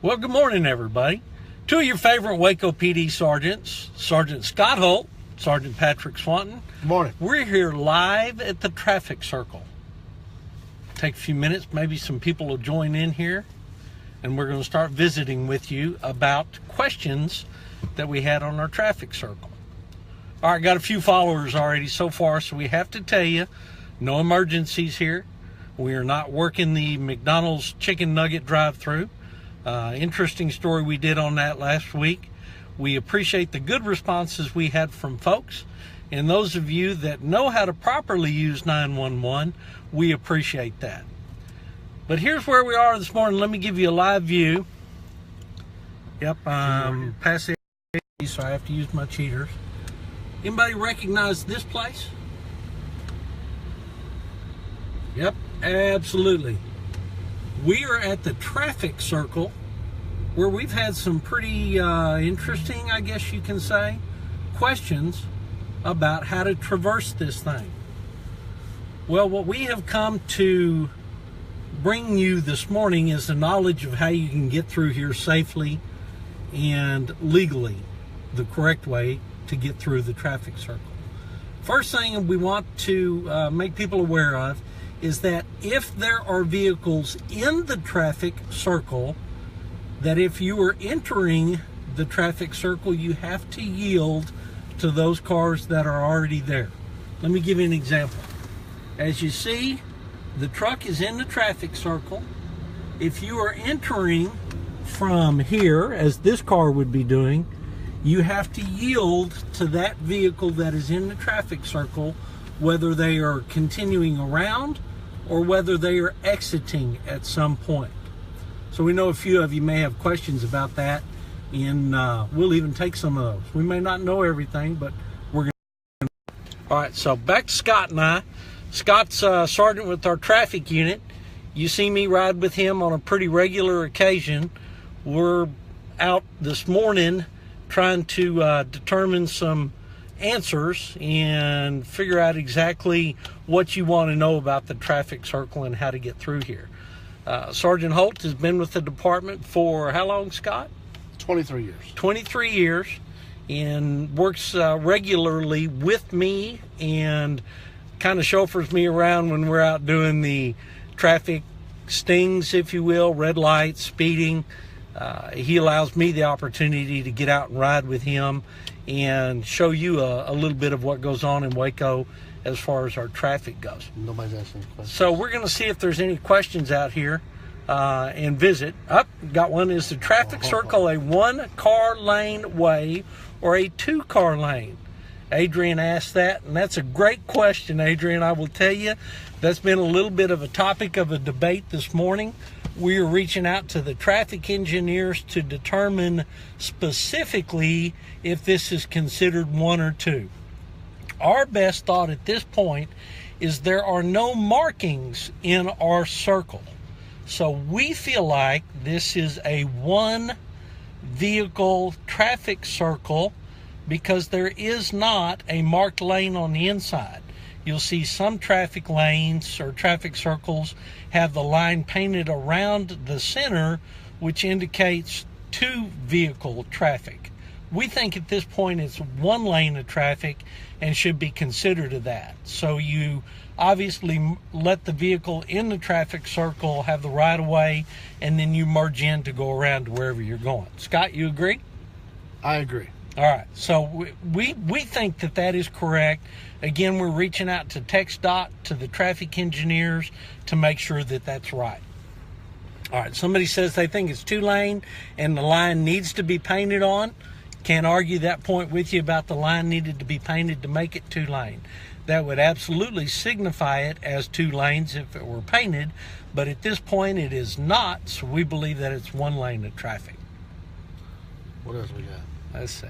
Well, good morning, everybody. Two of your favorite Waco PD sergeants, Sergeant Scott Holt, Sergeant Patrick Swanton. Good morning. We're here live at the traffic circle. Take a few minutes, maybe some people will join in here, and we're going to start visiting with you about questions that we had on our traffic circle. All right, got a few followers already so far, so we have to tell you, no emergencies here. We are not working the McDonald's chicken nugget drive-through. Interesting story we did on that last week. We appreciate the good responses we had from folks. And those of you that know how to properly use 911, we appreciate that. But here's where we are this morning. Let me give you a live view. Yep, past the so I have to use my cheaters. Anybody recognize this place? Yep, absolutely. We are at the traffic circle where we've had some pretty interesting, I guess you can say, questions about how to traverse this thing. Well, what we have come to bring you this morning is the knowledge of how you can get through here safely and legally, the correct way to get through the traffic circle. First thing we want to make people aware of is that if there are vehicles in the traffic circle, that if you are entering the traffic circle, you have to yield to those cars that are already there. Let me give you an example. As you see, the truck is in the traffic circle. If you are entering from here, as this car would be doing, you have to yield to that vehicle that is in the traffic circle, whether they are continuing around or whether they are exiting at some point. So we know a few of you may have questions about that, and we'll even take some of those. We may not know everything, but we're going to. All right, so back to Scott and I. Scott's sergeant with our traffic unit. You see me ride with him on a pretty regular occasion. We're out this morning trying to determine some answers and figure out exactly what you want to know about the traffic circle and how to get through here. Sergeant Holt has been with the department for how long, Scott? 23 years. 23 years, and works regularly with me and kind of chauffeurs me around when we're out doing the traffic stings, if you will, red lights, speeding. He allows me the opportunity to get out and ride with him and show you a little bit of what goes on in Waco as far as our traffic goes. Nobody's asking questions. So we're going to see if there's any questions out here and visit. Got one. Is the traffic circle a one-car lane way or a two-car lane? Adrian asked that, and that's a great question, Adrian. I will tell you, that's been a little bit of a topic of a debate this morning. We are reaching out to the traffic engineers to determine specifically if this is considered one or two. Our best thought at this point is there are no markings in our circle. So we feel like this is a one vehicle traffic circle because there is not a marked lane on the inside. You'll see some traffic lanes or traffic circles have the line painted around the center, which indicates two vehicle traffic. We think at this point it's one lane of traffic and should be considered of that. So you obviously let the vehicle in the traffic circle have the right of way, and then you merge in to go around to wherever you're going. Scott, you agree? I agree. All right, so we think that is correct. Again, we're reaching out to TxDOT, to the traffic engineers, to make sure that that's right. All right, somebody says they think it's two-lane and the line needs to be painted on. Can't argue that point with you about the line needed to be painted to make it two-lane. That would absolutely signify it as two lanes if it were painted, but at this point it is not, so we believe that it's one lane of traffic. What else we got? Let's see.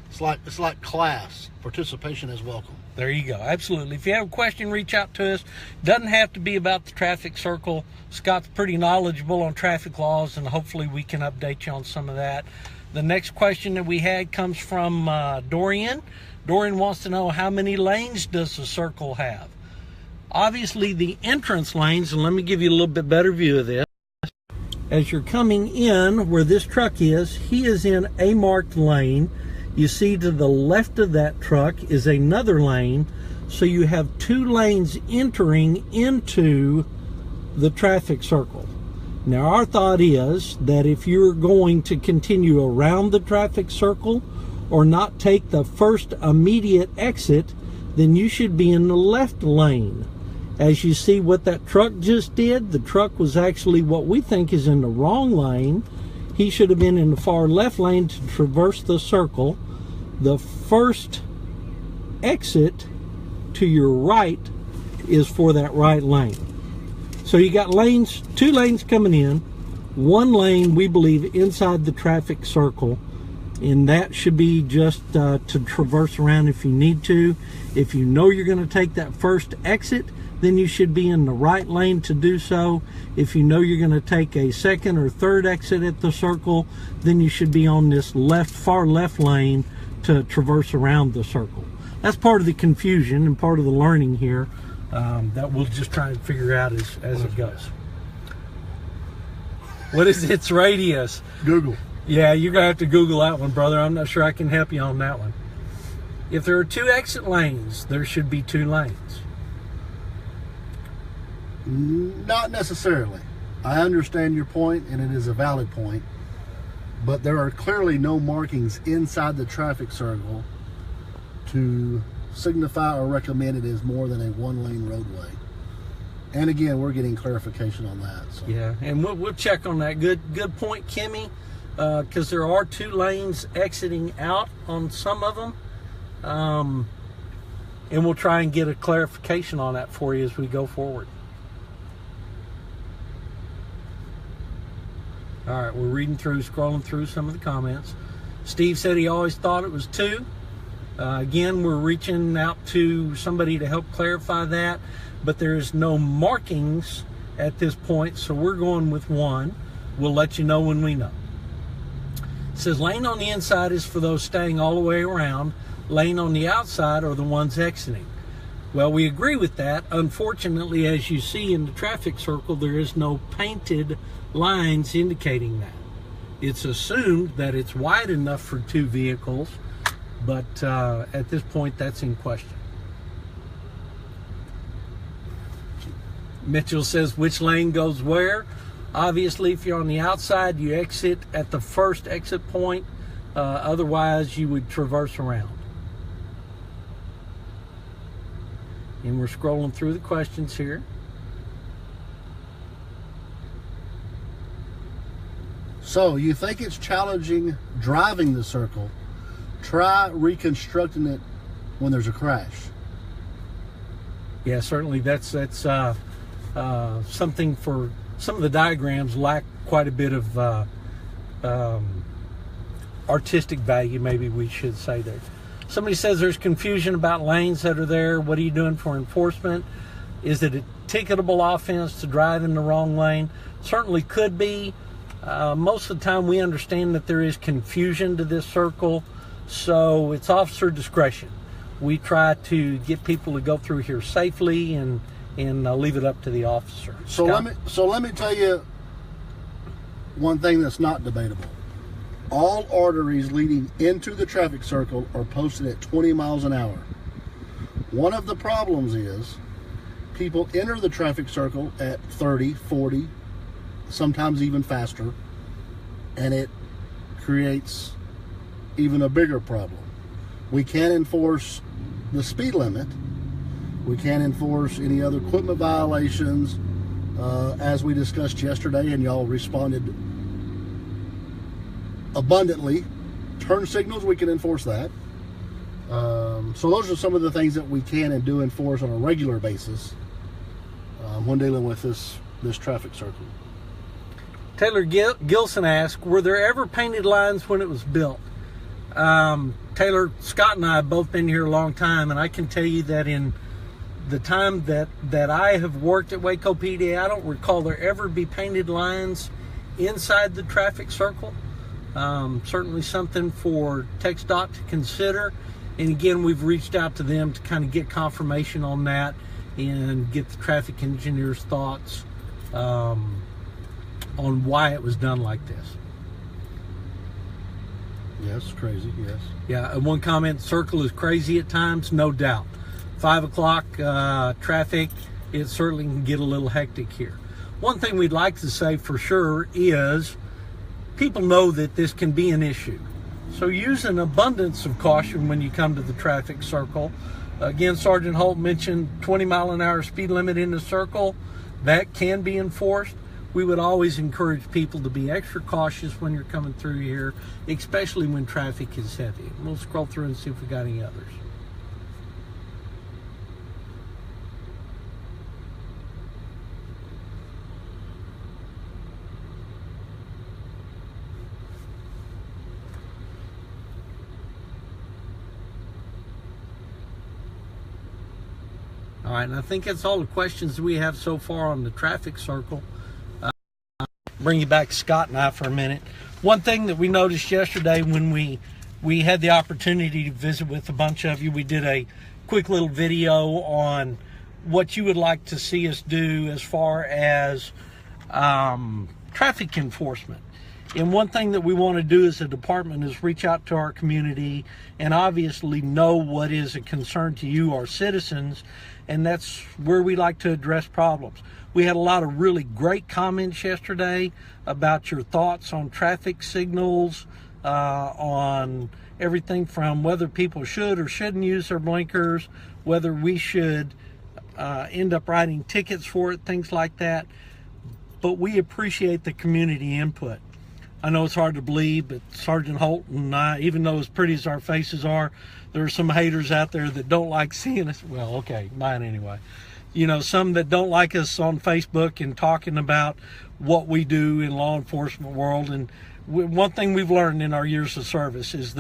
It's like class. Participation is welcome. There you go. Absolutely. If you have a question, reach out to us. Doesn't have to be about the traffic circle. Scott's pretty knowledgeable on traffic laws, and hopefully we can update you on some of that. The next question that we had comes from Dorian. Dorian wants to know, how many lanes does the circle have? Obviously, the entrance lanes, and let me give you a little bit better view of this. as you're coming in where this truck is, he is in a marked lane. You see to the left of that truck is another lane. So you have 2 lanes entering into the traffic circle. Now our thought is that if you're going to continue around the traffic circle or not take the first immediate exit, then you should be in the left lane. As you see what that truck just did, the truck was actually what we think is in the wrong lane. He should have been in the far left lane to traverse the circle. The first exit to your right is for that right lane. So you got lanes, 2 lanes coming in, 1 lane we believe inside the traffic circle, and that should be just to traverse around if you need to. If you know you're going to take that first exit, then you should be in the right lane to do so. If you know you're going to take a second or third exit at the circle, then you should be on this far left lane to traverse around the circle. That's part of the confusion and part of the learning here that we'll just try and figure out as it goes. What is its radius? Google. Yeah, you're going to have to Google that one, brother. I'm not sure I can help you on that one. If there are 2 exit lanes, there should be 2 lanes. Not necessarily. I understand your point, and it is a valid point, but there are clearly no markings inside the traffic circle to signify or recommend it is more than a 1-lane roadway. And again, we're getting clarification on that. So. Yeah, and we'll check on that. Good point, Kimmy, because there are 2 lanes exiting out on some of them. And we'll try and get a clarification on that for you as we go forward. All right, we're scrolling through some of the comments. Steve said he always thought it was 2. Again, we're reaching out to somebody to help clarify that, but there's no markings at this point, so we're going with 1. We'll let you know when we know. It says lane on the inside is for those staying all the way around. Lane on the outside are the ones exiting. Well, we agree with that. Unfortunately, as you see in the traffic circle, there is no painted lines indicating that. It's assumed that it's wide enough for 2 vehicles, but at this point, that's in question. Mitchell says, which lane goes where? Obviously, if you're on the outside, you exit at the first exit point. Otherwise, you would traverse around. And we're scrolling through the questions here. So, you think it's challenging driving the circle? Try reconstructing it when there's a crash. Yeah, certainly that's something for some of the diagrams lack quite a bit of artistic value, maybe we should say there. Somebody says there's confusion about lanes that are there. What are you doing for enforcement? Is it a ticketable offense to drive in the wrong lane? Certainly could be. Most of the time we understand that there is confusion to this circle, so it's officer discretion. We try to get people to go through here safely and leave it up to the officer. So let me tell you one thing that's not debatable. All arteries leading into the traffic circle are posted at 20 miles an hour. One of the problems is people enter the traffic circle at 30, 40, sometimes even faster, and it creates even a bigger problem. We can't enforce the speed limit. We can't enforce any other equipment violations. As we discussed yesterday, and y'all responded abundantly. Turn signals, we can enforce that. So those are some of the things that we can and do enforce on a regular basis when dealing with this traffic circle. Taylor Gilson asked, were there ever painted lines when it was built? Taylor, Scott and I have both been here a long time, and I can tell you that in the time that I have worked at Waco PD, I don't recall there ever be painted lines inside the traffic circle. Certainly something for TxDOT to consider. And again, we've reached out to them to kind of get confirmation on that and get the traffic engineer's thoughts. on why it was done like this. Yes, crazy, yes. Yeah, and one comment, circle is crazy at times, no doubt. 5 o'clock traffic, it certainly can get a little hectic here. One thing we'd like to say for sure is people know that this can be an issue. So use an abundance of caution when you come to the traffic circle. Again, Sergeant Holt mentioned 20-mile-an-hour speed limit in the circle. That can be enforced. We would always encourage people to be extra cautious when you're coming through here, especially when traffic is heavy. We'll scroll through and see if we got any others. All right, and I think that's all the questions we have so far on the traffic circle. Bring you back, Scott and I, for a minute. One thing that we noticed yesterday when we had the opportunity to visit with a bunch of you, we did a quick little video on what you would like to see us do as far as traffic enforcement. And one thing that we want to do as a department is reach out to our community and obviously know what is a concern to you, our citizens, and that's where we like to address problems. We had a lot of really great comments yesterday about your thoughts on traffic signals, on everything from whether people should or shouldn't use their blinkers, whether we should end up writing tickets for it, things like that. But we appreciate the community input. I know it's hard to believe, but Sergeant Holt and I, even though as pretty as our faces are, there are some haters out there that don't like seeing us. Well, okay, mine anyway. You know, some that don't like us on Facebook and talking about what we do in law enforcement world. And one thing we've learned in our years of service is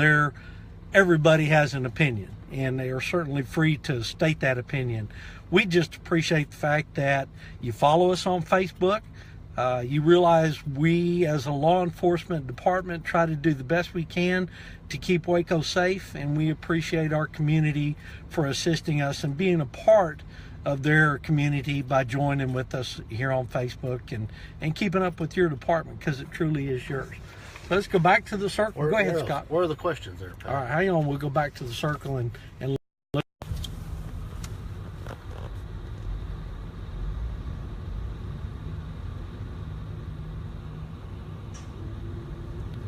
everybody has an opinion, and they are certainly free to state that opinion. We just appreciate the fact that you follow us on Facebook. You realize we as a law enforcement department try to do the best we can to keep Waco safe, and we appreciate our community for assisting us and being a part of their community by joining with us here on Facebook and keeping up with your department, because it truly is yours. Let's go back to the circle. Go ahead, Scott. What are the questions there, Pat? All right, hang on. We'll go back to the circle and look.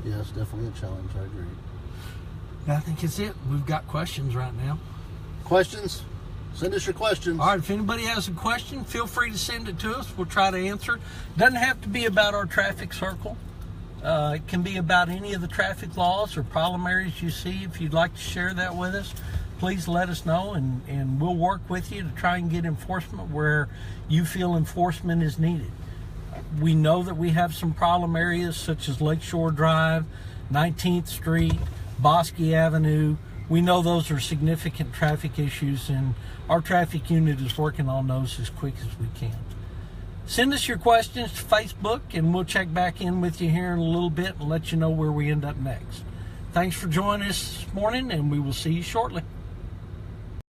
Yes, definitely a challenge. I agree. I think it's it. We've got questions right now. Questions? Send us your questions. All right, if anybody has a question, feel free to send it to us. We'll try to answer. Doesn't have to be about our traffic circle. It can be about any of the traffic laws or problem areas you see. If you'd like to share that with us, please let us know, and we'll work with you to try and get enforcement where you feel enforcement is needed. We know that we have some problem areas such as Lakeshore Drive, 19th Street, Bosque Avenue. We know those are significant traffic issues, and our traffic unit is working on those as quick as we can. Send us your questions to Facebook, and we'll check back in with you here in a little bit and let you know where we end up next. Thanks for joining us this morning, and we will see you shortly.